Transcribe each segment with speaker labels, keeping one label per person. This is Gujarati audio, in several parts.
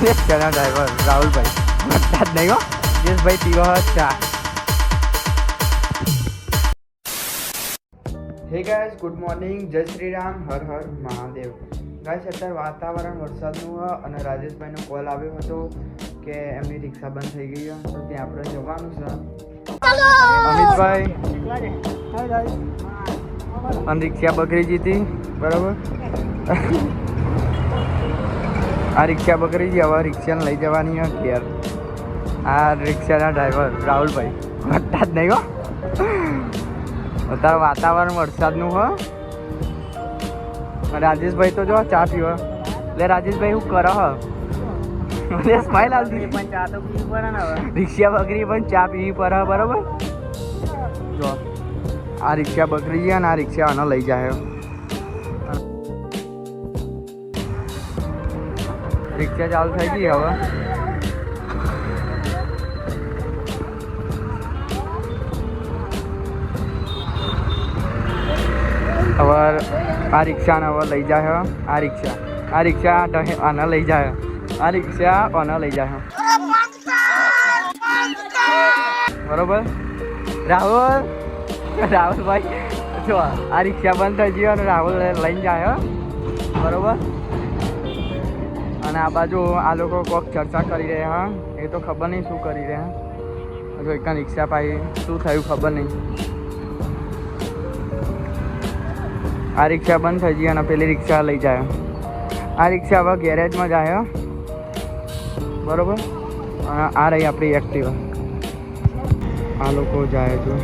Speaker 1: રિક્ષાના ડ્રાઈવર રાહુલભાઈ વધતા જ નહીં હો. જયેશભાઈ પીવા ચા. હે ગાઈસ, ગુડ મોર્નિંગ, જય શ્રી રામ, હર હર મહાદેવ. ગાઈસ, અત્યારે વાતાવરણ વરસાદનું અને રાજેશભાઈનો કોલ આવ્યો હતો કે એમની રિક્ષા બંધ થઈ ગઈ છે, તો ત્યાં આપણે જવાનું છે. અમિતભાઈ અને રિક્ષા બગડી જીતી, બરાબર. આ રિક્ષા બગડી ગઈ, હવે રિક્ષાને લઈ જવાની ઘેર. આ રિક્ષાના ડ્રાઈવર રાહુલભાઈ વધતા જ નહીં હો. અત્યારે વાતાવરણ વરસાદનું હો. રાજેશભાઈ તો જો ચા પીવા. એટલે રાજેશભાઈ શું કરે હ? સ્માઈલ આવતી પણ ચા તો પીવી પડે ને. હવે રિક્ષા બગડી પણ ચા પીવી પડે, બરાબર. જો આ રિક્ષા બગડી ગયા અને આ રિક્ષા આને લઈ જાય. રિક્ષા ચાલુ થઈ ગઈ હવે. હવે આ રિક્ષાને હવે લઈ જાય. આ રિક્ષા આને લઈ જાય. આ રિક્ષા આને લઈ જાય, બરોબર. રાહુલભાઈ જો આ રિક્ષા બંધ થઈ ગઈ અને રાહુલ લઈને જાય, બરોબર. અને આ બાજુ આ લોકો કોઈક ચર્ચા કરી રહ્યા. એ તો ખબર નહીં શું કરી રહ્યા. જો એક રિક્ષા પાઈ શું થયું ખબર નહીં. આ રિક્ષા બંધ થઈ ગઈ અને પેલી રિક્ષા લઈ જાય. આ રિક્ષા હવે ગેરેજમાં જાય, બરોબર. આ રહી આપણી એક્ટિવા. આ લોકો જાય છે.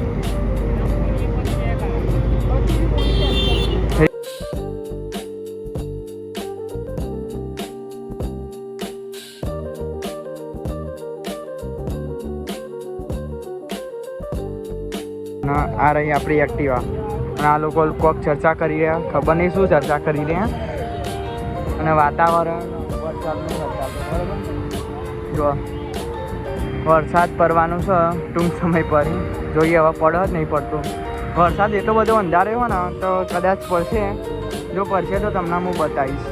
Speaker 1: આ રહી આપણી એક્ટિવા. અને આ લોકો કોઈક ચર્ચા કરી રહ્યા, ખબર નહીં શું ચર્ચા કરી રહ્યા. અને વાતાવરણ વરસાદનું બરાબર. જો વરસાદ પડવાનું છે ટૂંક સમય પછી. જોઈએ હવે પડે જ નહીં પડતો વરસાદ. એટલો બધો અંધારે હોય ને તો કદાચ પડશે. જો પડશે તો તમને હું બતાવીશ.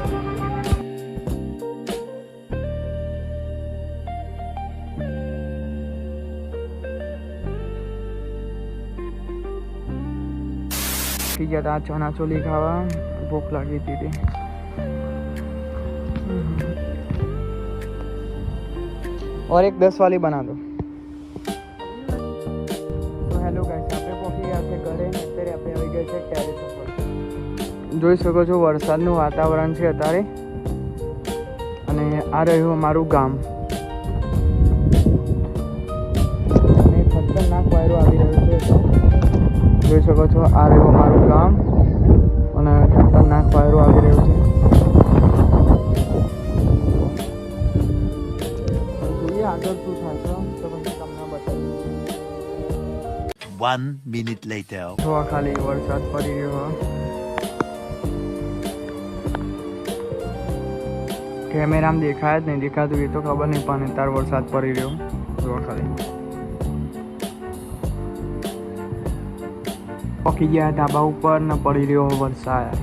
Speaker 1: ગયા હતા ચણા ચોલી ખાવા, ભૂખ લાગી હતી. और एक 10 वाली बना दो. तो हेलो गाइस, આપણે પહોંચી ગયા છે ઘરે. અત્યારે આપણે આવી ગયા છે ટેરેસ ઉપર. જોઈ શકો છો વરસાદનું વાતાવરણ છે અત્યારે. અને આ રહ્યું અમારું ગામ. અને ખતરનાક વાયરો આવી રહ્યો છે. જોઈ શકો છો આ રહ્યું અમારું ગામ અને ખતરનાક વાયરો આવી રહ્યો છે. આગળ શું થાય છે તો પછી તમને બતાવીશ.
Speaker 2: 1 minute later.
Speaker 1: જો ખાલી વરસાદ પડી રહ્યો. કેમેરામાં દેખાય જ નહીં. દેખાતું એ તો ખબર નહીં, પણ અત્યારે વરસાદ પડી રહ્યો. જો ખાલી પહોંચી ગયા ધાબા ઉપર ને પડી રહ્યો વરસાદ.